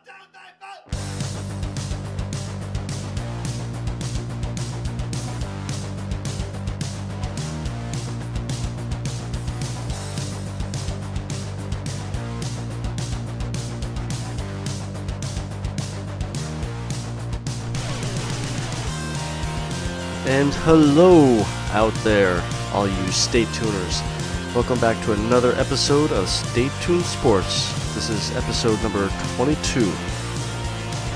And hello out there, all you Stay Tuners. Welcome back to another episode of Stay Tuned Sports. This is episode number 22.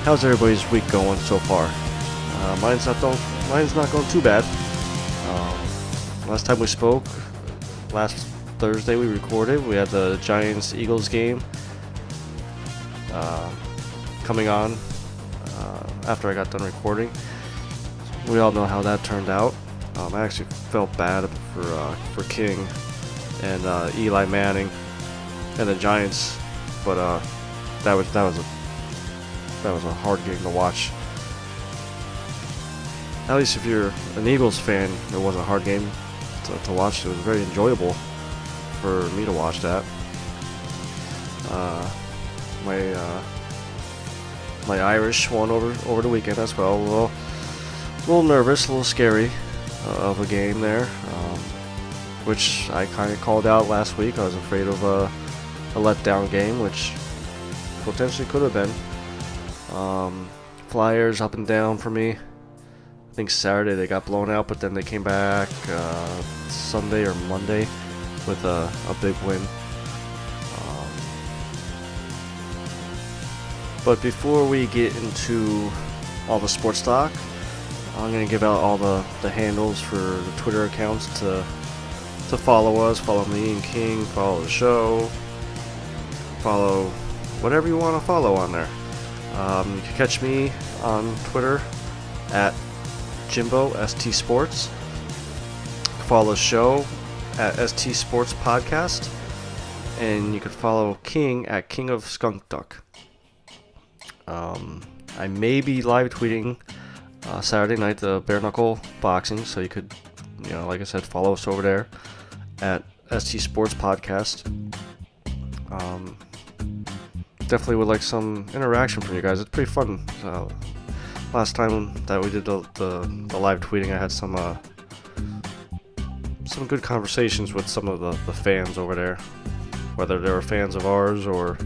How's everybody's week going so far? Mine's not going too bad. Last time we spoke, last Thursday we recorded, we had the Giants-Eagles game coming on after I got done recording. We all know how that turned out. I actually felt bad for King and Eli Manning and the Giants, but that was a hard game to watch. At least if you're an Eagles fan, it wasn't a hard game to watch. It was very enjoyable for me to watch that. My Irish won over the weekend as well. Well, a little nervous, a little scary of a game there, which I kind of called out last week. I was afraid of a letdown game, which potentially could have been. Flyers up and down for me. I think Saturday they got blown out, but then they came back Sunday or Monday with a big win. But before we get into all the sports talk, I'm going to give out all the handles for the Twitter accounts to follow us, follow me and King, follow the show, follow whatever you want to follow on there. You can catch me on Twitter at Jimbo, ST Sports. Follow the show at ST Sports Podcast. And you can follow King at King of Skunk Duck. I may be live tweeting Saturday night the bare knuckle boxing, so you could, like I said, follow us over there at ST Sports Podcast. Definitely would like some interaction from you guys. It's pretty fun. Last time that we did the live tweeting, I had some good conversations with some of the fans over there, whether they were fans of ours or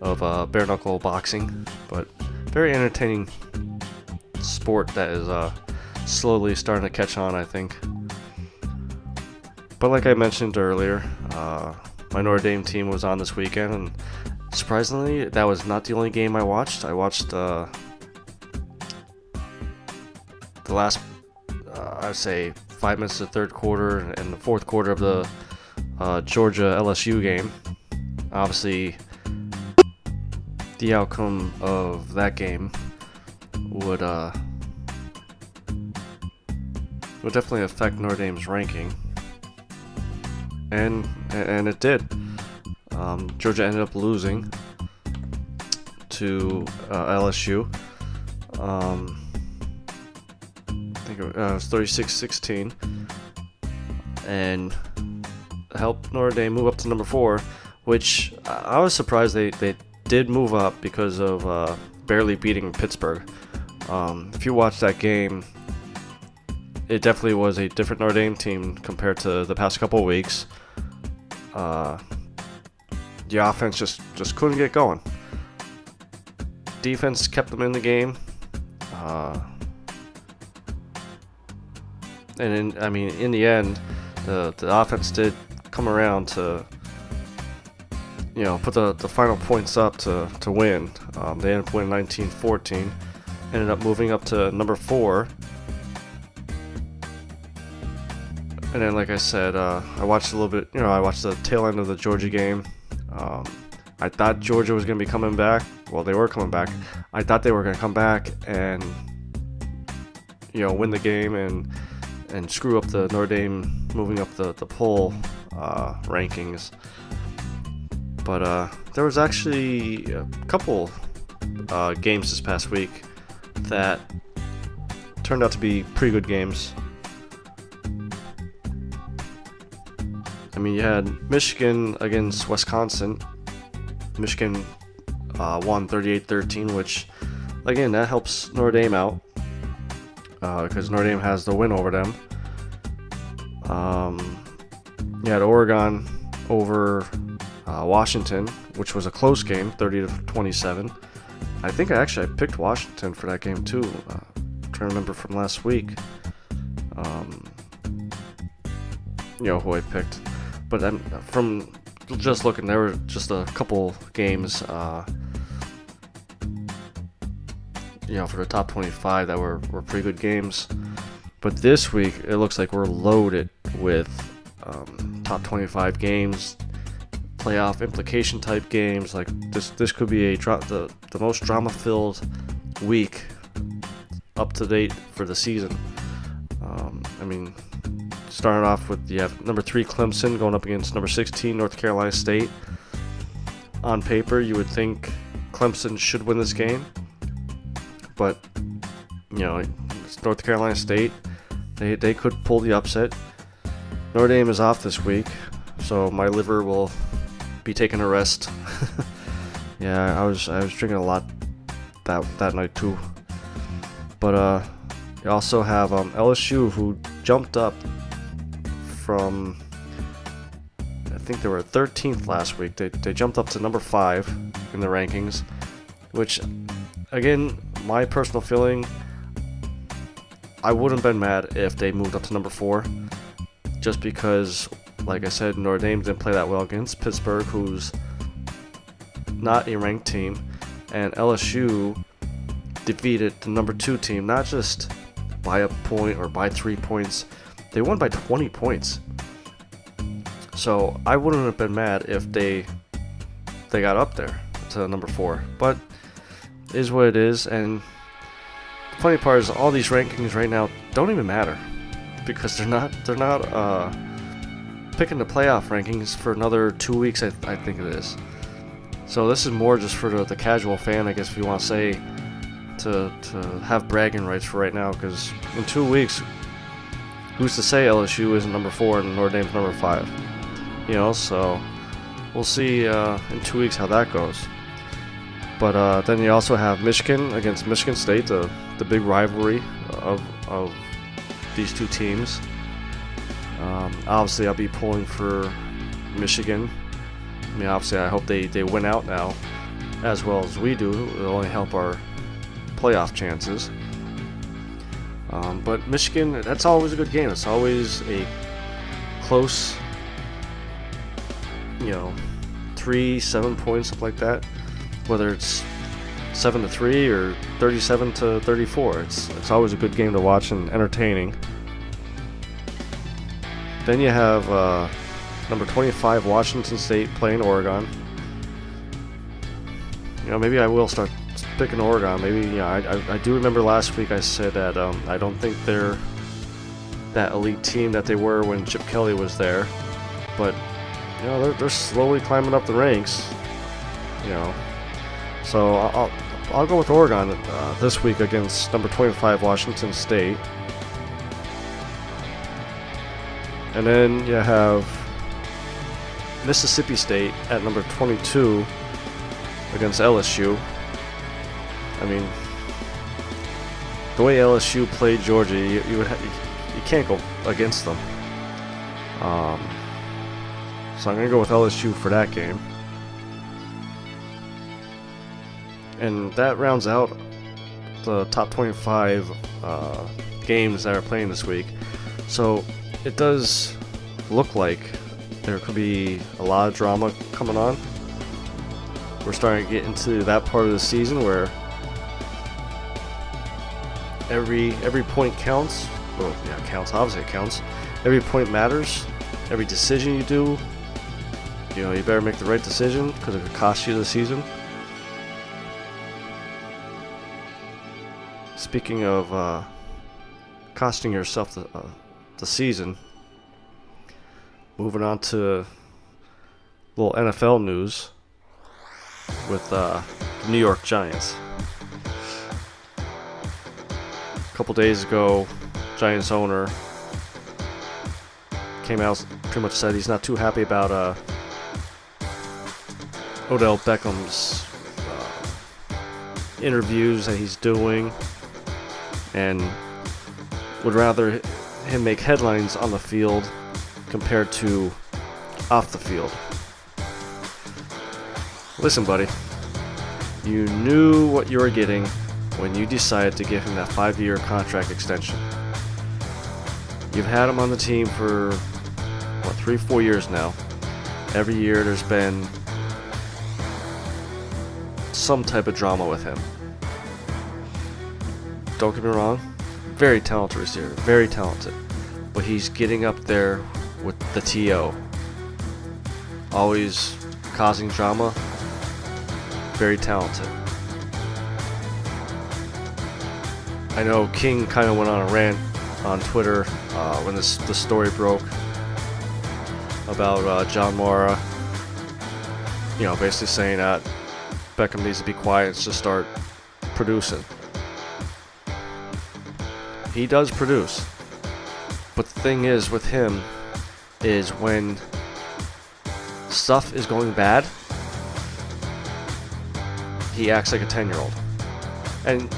of bare knuckle boxing. But very entertaining sport that is slowly starting to catch on, I think. But like I mentioned earlier, my Notre Dame team was on this weekend, and surprisingly, that was not the only game I watched. I watched the last, I'd say, 5 minutes of the third quarter and the fourth quarter of the Georgia LSU game. Obviously, the outcome of that game would definitely affect Notre Dame's ranking, and it did. Georgia ended up losing to LSU. I think it was 36-16, and helped Notre Dame move up to number 4, which I was surprised they did move up because of barely beating Pittsburgh. If you watch that game, it definitely was a different Notre Dame team compared to the past couple of weeks. The offense just couldn't get going. Defense kept them in the game. And in the end, the offense did come around to put the final points up to win. They ended up winning 19-14. Ended up moving up to number 4. And then, like I said, I watched a little bit, I watched the tail end of the Georgia game. I thought Georgia was going to be coming back. Well, they were coming back. I thought they were going to come back and, win the game and screw up the Notre Dame moving up the poll rankings. But there was actually a couple games this past week that turned out to be pretty good games. You had Michigan against Wisconsin. Michigan won 38-13, which, again, that helps Notre Dame out because Notre Dame has the win over them. You had Oregon over Washington, which was a close game, 30-27. I think I picked Washington for that game too. I'm trying to remember from last week. Who I picked, but from just looking, there were just a couple games, for the top 25 that were pretty good games. But this week, it looks like we're loaded with top 25 games, playoff implication type games. Like this could be the most drama-filled week up to date for the season. Starting off with number 3 Clemson going up against number 16 North Carolina State. On paper, you would think Clemson should win this game, but it's North Carolina State. They could pull the upset. Notre Dame is off this week, so my liver will be taking a rest. Yeah, I was drinking a lot that night too. But you also have LSU, who jumped up from, I think they were 13th last week. They jumped up to number 5 in the rankings, which, again, my personal feeling, I wouldn't have been mad if they moved up to number 4, just because, like I said, Notre Dame didn't play that well against Pittsburgh, who's not a ranked team, and LSU defeated the number 2 team, not just by a point or by 3 points. They won by 20 points. So I wouldn't have been mad if they got up there to number 4. But it is what it is. And the funny part is all these rankings right now don't even matter, because they're not picking the playoff rankings for another 2 weeks, I think it is. So this is more just for the casual fan, I guess, if you want to say, to have bragging rights for right now, because in 2 weeks, who's to say LSU isn't number 4 and Notre Dame's number 5? So we'll see in 2 weeks how that goes. But then you also have Michigan against Michigan State, the big rivalry of these two teams. Obviously, I'll be pulling for Michigan. Obviously, I hope they win out now, as well as we do. It'll only help our playoff chances. But Michigan, that's always a good game. It's always a close, 3-7 points, something like that. Whether it's 7-3 or 37-34, it's always a good game to watch and entertaining. Then you have number 25 Washington State playing Oregon. Maybe I will start picking Oregon. Maybe, I do remember last week I said that I don't think they're that elite team that they were when Chip Kelly was there, but they're slowly climbing up the ranks. So I'll go with Oregon this week against number 25 Washington State. And then you have Mississippi State at number 22 against LSU. The way LSU played Georgia, you can't go against them. So I'm going to go with LSU for that game. And that rounds out the top 25 games that are playing this week. So it does look like there could be a lot of drama coming on. We're starting to get into that part of the season where every point counts. Well, yeah, it counts. Obviously, it counts. Every point matters. Every decision you do, you better make the right decision, because it could cost you the season. Speaking of costing yourself the season, moving on to a little NFL news with the New York Giants. A couple days ago, Giants owner came out, pretty much said he's not too happy about Odell Beckham's interviews that he's doing, and would rather him make headlines on the field compared to off the field. Listen, buddy, you knew what you were getting when you decided to give him that 5-year contract extension. You've had him on the team for 3-4 years now. Every year there's been some type of drama with him. Don't get me wrong, very talented receiver, very talented, but he's getting up there with the TO, always causing drama. Very talented. I know King kind of went on a rant on Twitter when the story broke about John Mara, basically saying that Beckham needs to be quiet and just start producing. He does produce, but the thing is with him is when stuff is going bad, he acts like a 10-year-old. And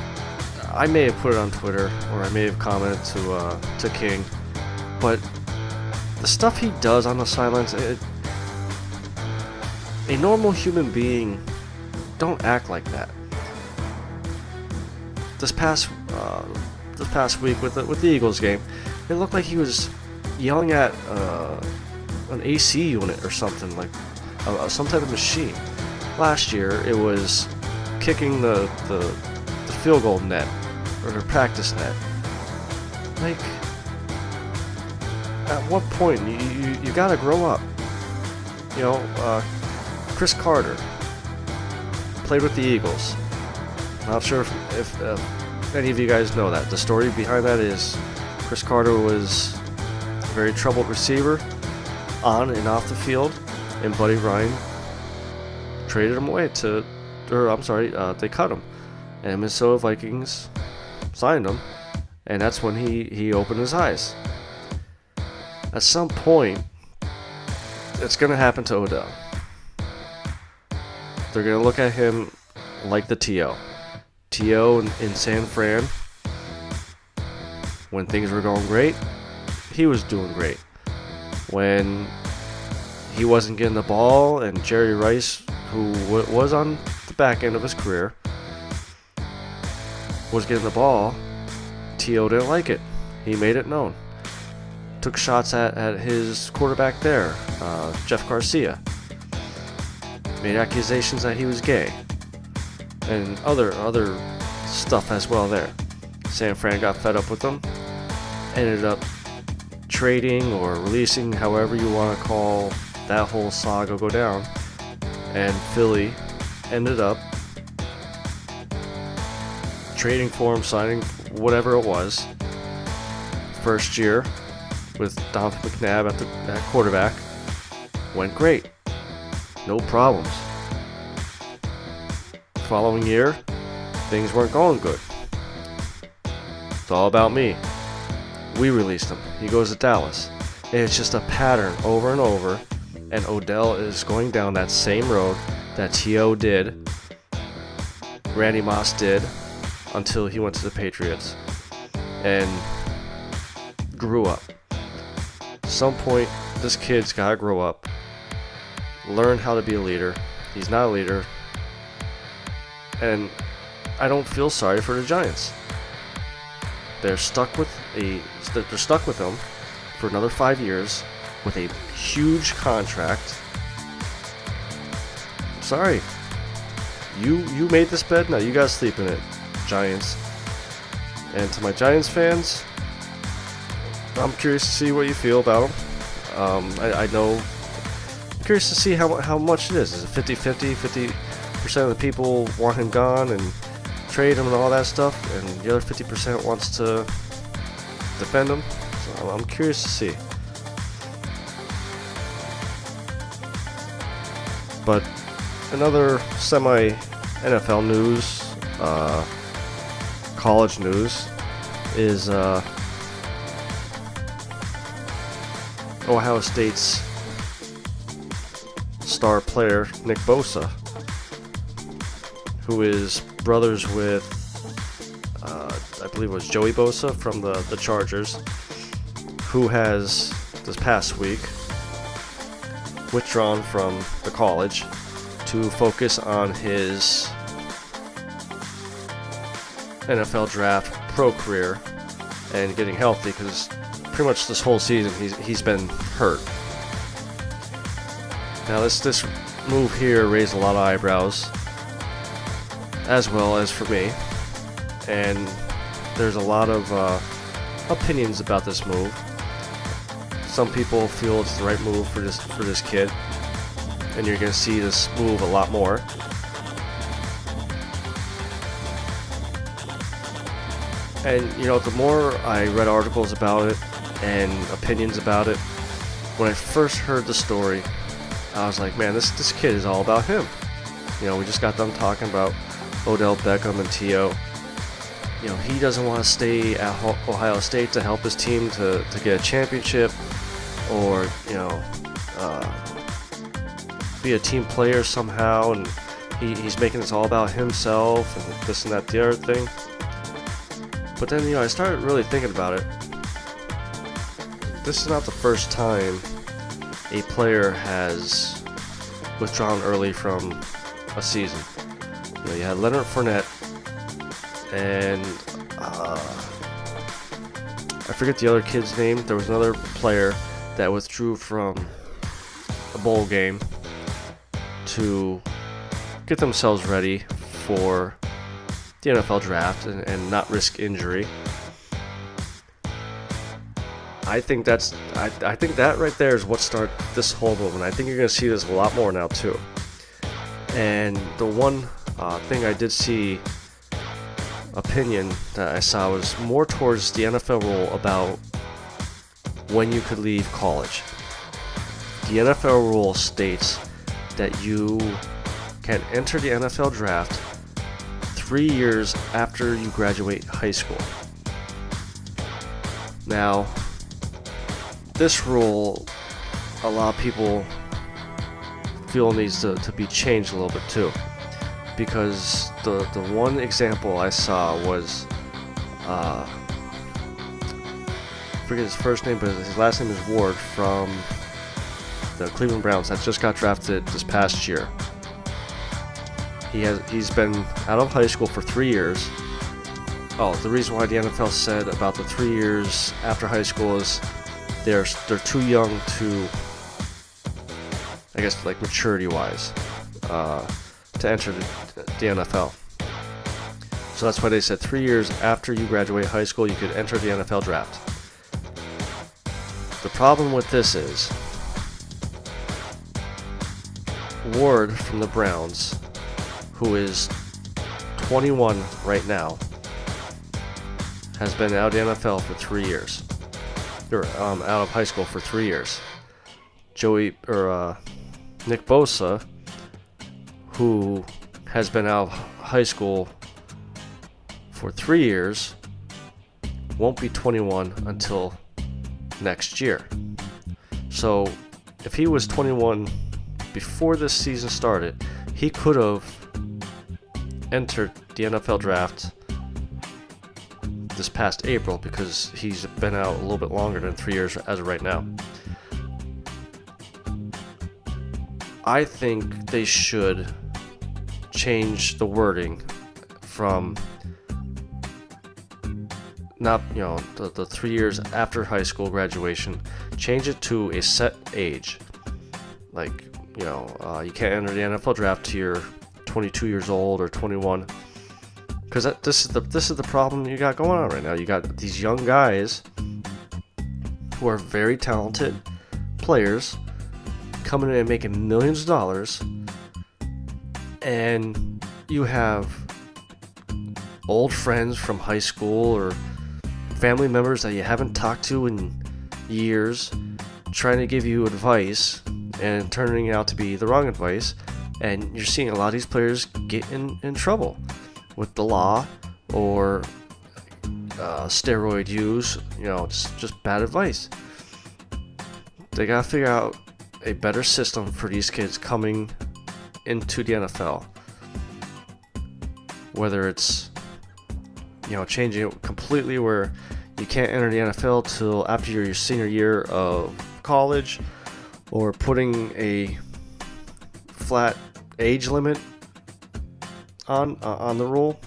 I may have put it on Twitter, or I may have commented to King, but the stuff he does on the sidelines, a normal human being don't act like that. This past week with the Eagles game, it looked like he was yelling at an AC unit or something, like some type of machine. Last year, it was kicking the field goal net or the practice net. Like, at what point you gotta grow up? Chris Carter played with the Eagles. Not sure if any of you guys know that. The story behind that is Chris Carter was a very troubled receiver on and off the field, and Buddy Ryan traded him away they cut him, and Minnesota Vikings signed him, and that's when he opened his eyes. At some point, it's going to happen to Odell. They're going to look at him like the T.O. T.O. in San Fran, when things were going great, he was doing great. When he wasn't getting the ball, and Jerry Rice, who was on the back end of his career, was getting the ball, T.O. didn't like it. He made it known. Took shots at his quarterback there, Jeff Garcia. Made accusations that he was gay. And other stuff as well there. San Fran got fed up with him. Ended up trading or releasing, however you want to call that whole saga go down. And Philly ended up trading for him, signing whatever it was. First year with Donovan McNabb at quarterback went great. No problems. Following year, things weren't going good. It's all about me. We released him. He goes to Dallas. And it's just a pattern over and over. And Odell is going down that same road that T.O. did, Randy Moss did, until he went to the Patriots and grew up. At some point, this kid's got to grow up, learn how to be a leader. He's not a leader. And I don't feel sorry for the Giants. They're stuck with him for another 5 years with a huge contract. I'm sorry. You made this bed, now you gotta sleep in it, Giants. And to my Giants fans, I'm curious to see what you feel about him. I know, I'm curious to see how much it is. Is it 50-50? 50% of the people want him gone and trade him and all that stuff, and the other 50% wants to defend him. So I'm curious to see. But another semi-NFL news, college news, is Ohio State's star player Nick Bosa, who is brothers with, I believe it was Joey Bosa from the Chargers, who has, this past week, withdrawn from the college to focus on his NFL draft pro career and getting healthy, because pretty much this whole season he's been hurt. Now this move here raised a lot of eyebrows, as well as for me, and there's a lot of opinions about this move. Some people feel it's the right move for this kid, and you're going to see this move a lot more. And the more I read articles about it and opinions about it, when I first heard the story, I was like, man, this kid is all about him. We just got done talking about Odell Beckham and T.O. He doesn't want to stay at Ohio State to help his team to get a championship, or be a team player somehow, and he's making this all about himself and this and that, the other thing. But then I started really thinking about it. This is not the first time a player has withdrawn early from a season. You had Leonard Fournette, and I forget the other kid's name. There was another player that withdrew from a bowl game to get themselves ready for the NFL draft and not risk injury. I think that right there is what started this whole movement. I think you're going to see this a lot more now too. And the one thing I did see, opinion that I saw, was more towards the NFL rule about when you could leave college. The NFL rule states that you can enter the NFL draft 3 years after you graduate high school. Now, this rule, a lot of people feel needs to be changed a little bit too, because the one example I saw was, I forget his first name, but his last name is Ward, from the Cleveland Browns, that just got drafted this past year. He's been out of high school for 3 years. Oh, the reason why the NFL said about the 3 years after high school is they're too young to, I guess, like maturity-wise, to enter the NFL. So that's why they said 3 years after you graduate high school, you could enter the NFL draft. The problem with this is Ward from the Browns, who is 21 right now, has been out of the NFL for 3 years. Or out of high school for 3 years. Nick Bosa, who has been out of high school for 3 years, won't be 21 until next year. So if he was 21 before this season started, he could have entered the NFL draft this past April, because he's been out a little bit longer than 3 years as of right now. I think they should change the wording from not, the 3 years after high school graduation, change it to a set age. Like, you can't enter the NFL draft till you're 22 years old or 21. Because this is the problem you got going on right now. You got these young guys who are very talented players coming in and making millions of dollars, and you have old friends from high school or family members that you haven't talked to in years trying to give you advice and turning out to be the wrong advice, and you're seeing a lot of these players get in trouble with the law or steroid use, just bad advice. They gotta figure out a better system for these kids coming into the NFL. whether it's changing it completely where you can't enter the NFL till after your senior year of college, or putting a flat age limit on the rule.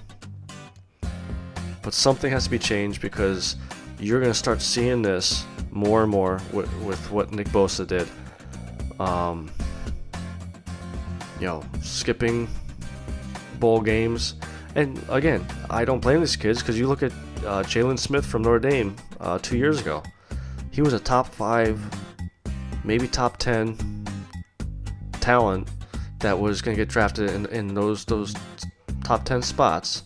But something has to be changed, because you're going to start seeing this more and more with what Nick Bosa did. Skipping bowl games. And again, I don't blame these kids, because you look at Jalen Smith from Notre Dame 2 years ago. He was a top 5, maybe top 10 talent that was going to get drafted in those top 10 spots.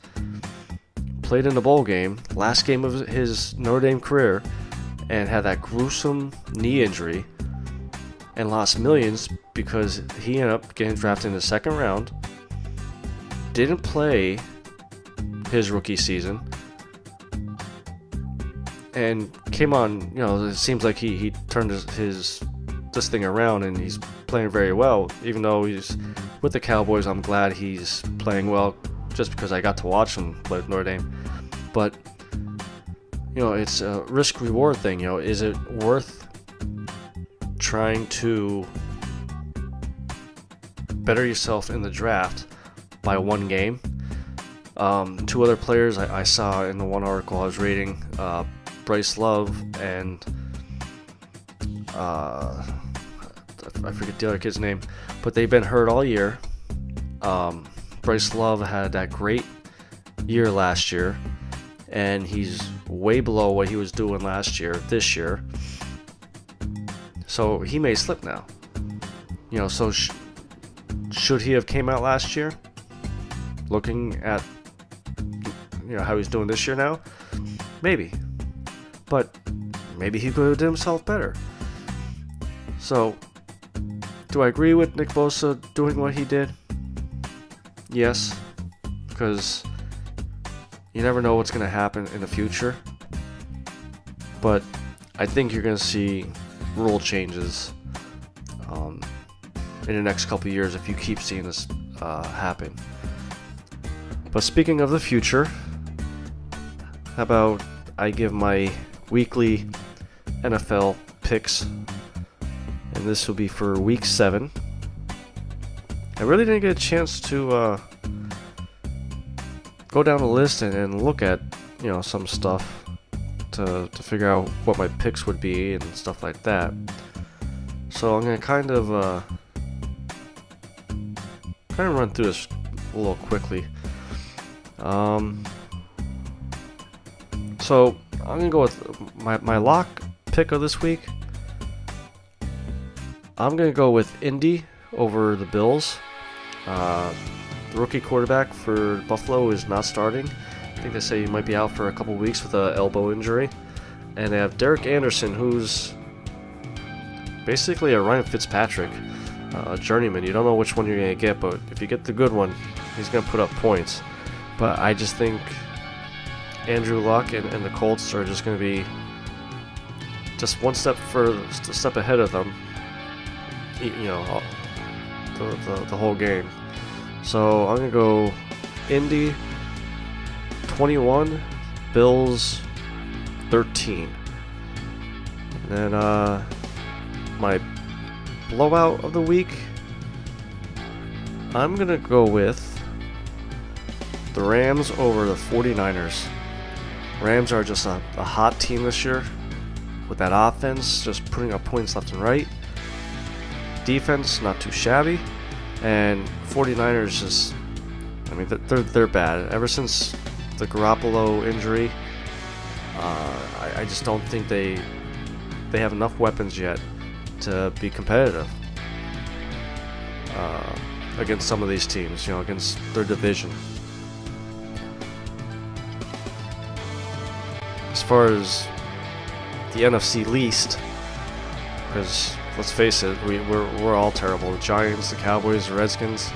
Played in the bowl game, last game of his Notre Dame career, and had that gruesome knee injury and lost millions because he ended up getting drafted in the second round. Didn't play his rookie season, and came on. It seems like he turned this thing around, and he's playing very well. Even though he's with the Cowboys, I'm glad he's playing well, just because I got to watch him play with Notre Dame. But it's a risk-reward thing. Is it worth trying to better yourself in the draft by one game? 2 other players I saw in the one article I was reading, Bryce Love and I forget the other kid's name, but they've been hurt all year. Bryce Love had that great year last year, and he's way below what he was doing this year. So he may slip now. So should he have came out last year? Looking at how he's doing this year now, maybe. But maybe he could have done himself better. So, do I agree with Nick Bosa doing what he did? Yes, because you never know what's going to happen in the future. But I think you're going to see rule changes in the next couple of years if you keep seeing this happen. But speaking of the future, how about I give my weekly NFL picks, and this will be for Week 7. I really didn't get a chance to go down the list and look at some stuff to figure out what my picks would be and stuff like that. So I'm gonna kind of run through this a little quickly. So I'm gonna go with my lock pick of this week. I'm gonna go with Indy over the Bills. The rookie quarterback for Buffalo is not starting. I think they say he might be out for a couple weeks with an elbow injury. And they have Derek Anderson, who's basically a Ryan Fitzpatrick, a journeyman. You don't know which one you're going to get, but if you get the good one, he's going to put up points. But I just think Andrew Luck and the Colts are just going to be just one step ahead of them, the whole game. So I'm going to go Indy 21, Bills 13. And then my blowout of the week, I'm going to go with the Rams over the 49ers. Rams are just a hot team this year with that offense, just putting up points left and right. Defense, not too shabby. And 49ers just, they're bad. Ever since the Garoppolo injury, I just don't think they have enough weapons yet to be competitive against some of these teams, against their division. As far as the NFC least, because let's face it, we're all terrible. The Giants, the Cowboys, the Redskins.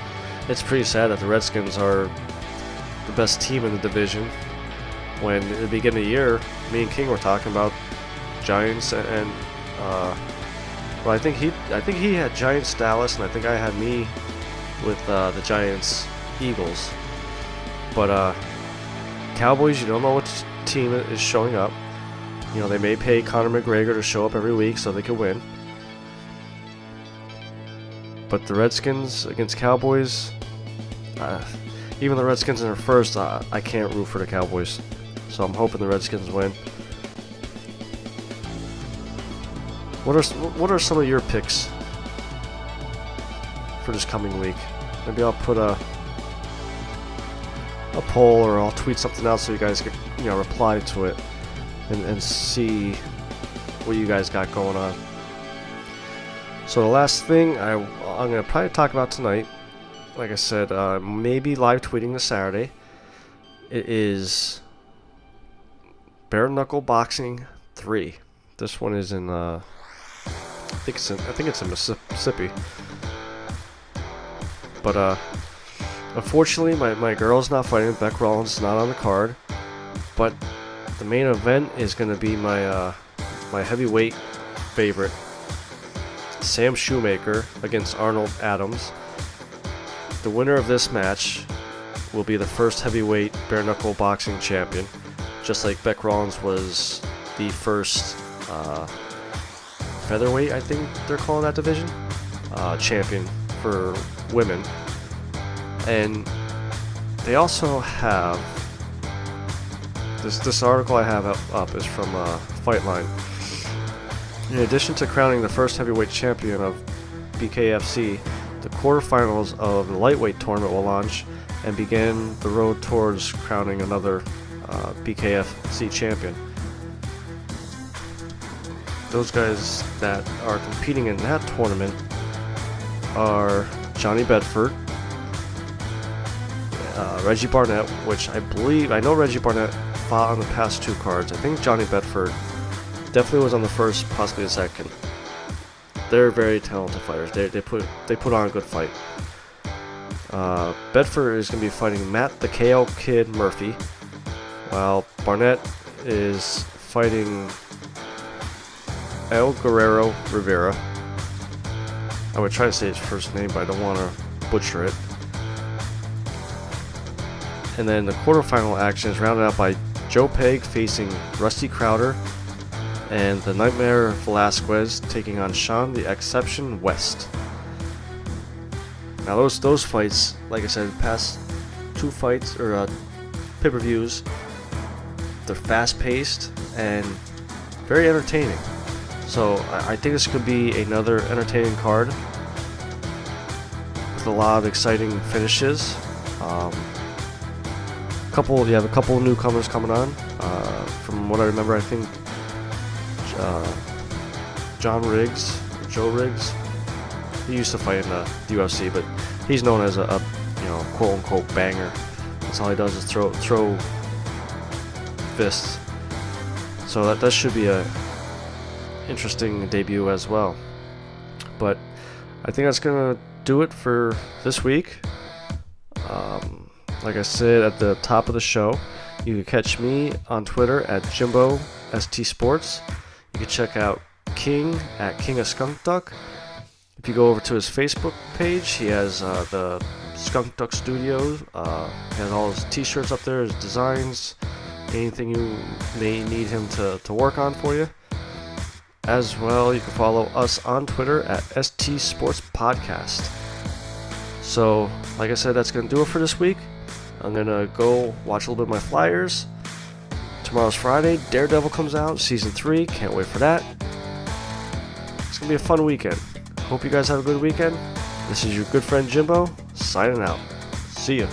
It's pretty sad that the Redskins are the best team in the division. When at the beginning of the year, me and King were talking about Giants and I think he had Giants Dallas, and I think I had me with the Giants Eagles. But Cowboys, you don't know which team is showing up. You know, they may pay Conor McGregor to show up every week so they can win. But the Redskins against Cowboys, even the Redskins in their first, I can't root for the Cowboys. So I'm hoping the Redskins win. What are some of your picks for this coming week? Maybe I'll put a poll, or I'll tweet something out so you guys can, reply to it and see what you guys got going on. So the last thing I'm going to probably talk about tonight, like I said, maybe live tweeting this Saturday. It is Bare Knuckle Boxing 3. This one is in I think it's in Mississippi. But unfortunately, my girl's not fighting. Beck Rollins is not on the card. But the main event is going to be my heavyweight favorite, Sam Shoemaker, against Arnold Adams. The winner of this match will be the first heavyweight bare knuckle boxing champion, just like Beck Rollins was the first featherweight, I think they're calling that division, champion for women. And they also have this article I have up is from Fightline. In addition to crowning the first heavyweight champion of BKFC, the quarterfinals of the lightweight tournament will launch and begin the road towards crowning another BKFC champion. Those guys that are competing in that tournament are Johnny Bedford, Reggie Barnett, which I know Reggie Barnett fought on the past two cards. I think Johnny Bedford definitely was on the first, possibly the second. They're very talented fighters. They put on a good fight. Bedford is going to be fighting Matt the KO Kid Murphy, while Barnett is fighting El Guerrero Rivera. I would try to say his first name, but I don't want to butcher it. And then the quarterfinal action is rounded out by Joe Peg facing Rusty Crowder, and the Nightmare Velasquez taking on Sean the Exception West. Now those fights, like I said, past two fights or pay-per-views, they're fast-paced and very entertaining. So I think this could be another entertaining card with a lot of exciting finishes. You have a couple newcomers coming on. From what I remember, I think Joe Riggs. He used to fight in the UFC, but he's known as a quote-unquote banger. That's all he does is throw fists. So that should be a interesting debut as well. But I think that's gonna do it for this week. Like I said at the top of the show, you can catch me on Twitter at Jimbo ST Sports. You can check out King at King of Skunk Duck. If you go over to his Facebook page, he has the Skunk Duck Studios. He has all his t-shirts up there, his designs, anything you may need him to work on for you. As well, you can follow us on Twitter at ST Sports Podcast. So, like I said, that's going to do it for this week. I'm going to go watch a little bit of my Flyers. Tomorrow's Friday. Daredevil comes out, Season 3. Can't wait for that. It's going to be a fun weekend. Hope you guys have a good weekend. This is your good friend Jimbo, signing out. See ya.